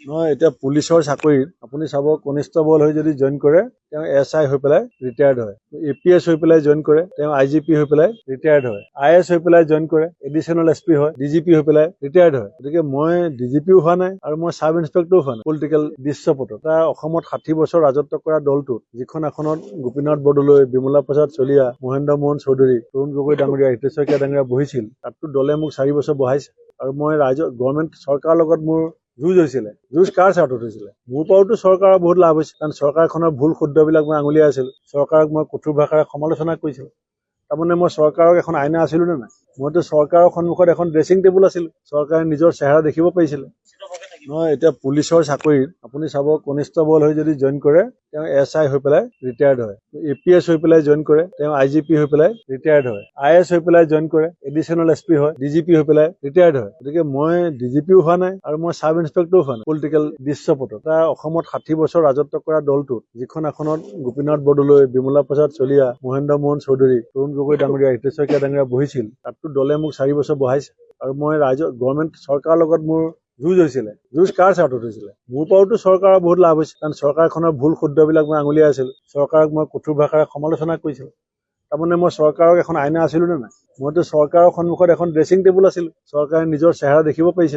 নহয় এতিয়া পুলিচৰ চাকৰিত আপুনি চাব কনিষ্টবল হৈ যদি জইন কৰে তেওঁ SI হৈ পেলাই ৰিটায়াৰ্ড হয়, APS হৈ পেলাই জইন কৰে তেওঁ IGP হৈ পেলাই ৰিটায়াৰ্ড হয়, IS হৈ পেলাই জইন কৰে এডিচনেল SP হয়, DGP হৈ পেলাই ৰিটায়াৰ্ড হয়। গতিকে মই DGPও হোৱা নাই আৰু মই সাব ইন্সপেক্টৰো হোৱা নাই। পলিটিকেল দৃশ্যপটত এটা অসমত 60 বছৰ ৰাজত্ব কৰা দলটোত যিখন আসনত গোপীনাথ বৰদলৈ, বিমলা প্ৰসাদ চলিহা, মহেন্দ্ৰ মোহন চৌধুৰী, তৰুণ গগৈ ডাঙৰীয়া, হিতেশ শইকীয়া ডাঙৰীয়া বহিছিল, তাততো দলে মোক 4 বছৰ বহাইছে আৰু মই গভৰ্ণমেণ্ট চৰকাৰৰ লগত মোৰ যুঁজ হৈছিলে। যুঁজ কাৰ স্বাৰ্থত হৈছিলে? মোৰ পৰাওতো চৰকাৰৰ বহুত লাভ হৈছে, কাৰণ চৰকাৰখনৰ ভুল শুদ্ধবিলাক মই আঙুলিয়াই আছিলো, চৰকাৰক মই কঠোৰ ভাষাৰে সমালোচনা কৰিছিলো। তাৰমানে মই চৰকাৰক এখন আইনা আছিলো নে নাই? মইতো চৰকাৰৰ সন্মুখত এখন ড্ৰেছিং টেবুল আছিলো, চৰকাৰে নিজৰ চেহেৰা দেখিব পাৰিছিলে। নহয় এতিয়া পুলিচৰ চাকৰিত আপুনি চাব কনিষ্টবল হৈ যদি জইন কৰে তেওঁ SI হৈ পেলাই ৰিটায়াৰ্ড হয়, APS হৈ পেলাই জইন কৰে তেওঁ IGP হৈ পেলাই ৰিটায়াৰ্ড হয়, IS হৈ পেলাই জইন কৰে এডিচনেল SP হয়, DGP হৈ পেলাই ৰিটায়াৰ্ড হয়। গতিকে মই DGPও হোৱা নাই আৰু মই সাব ইন্সপেক্টৰো হোৱা নাই। পলিটিকেল দৃশ্যপটত এটা অসমত 60 বছৰ ৰাজত্ব কৰা দলটোত যিখন আসনত গোপীনাথ বৰদলৈ, বিমলা প্ৰসাদ চলিহা, মহেন্দ্ৰ মোহন চৌধুৰী, তৰুণ গগৈ ডাঙৰীয়া, হিতেশ শইকীয়া ডাঙৰীয়া বহিছিল, তাততো দলে মোক 4 বছৰ বহাইছে আৰু মই গভৰ্ণমেণ্ট চৰকাৰৰ লগত মোৰ যুঁজ হৈছিলে। যুঁজ কাৰ স্বাৰ্থত হৈছিলে? মোৰ পৰাওতো চৰকাৰৰ বহুত লাভ হৈছে, কাৰণ চৰকাৰখনৰ ভুল শুদ্ধবিলাক মই আঙুলিয়াই আছিলো, চৰকাৰক মই কঠোৰ ভাষাৰে সমালোচনা কৰিছিলো। তাৰমানে মই চৰকাৰক এখন আইনা আছিলো নে নাই? মইতো চৰকাৰৰ সন্মুখত এখন ড্ৰেছিং টেবুল আছিলো, চৰকাৰে নিজৰ চেহেৰা দেখিব পাৰিছিল।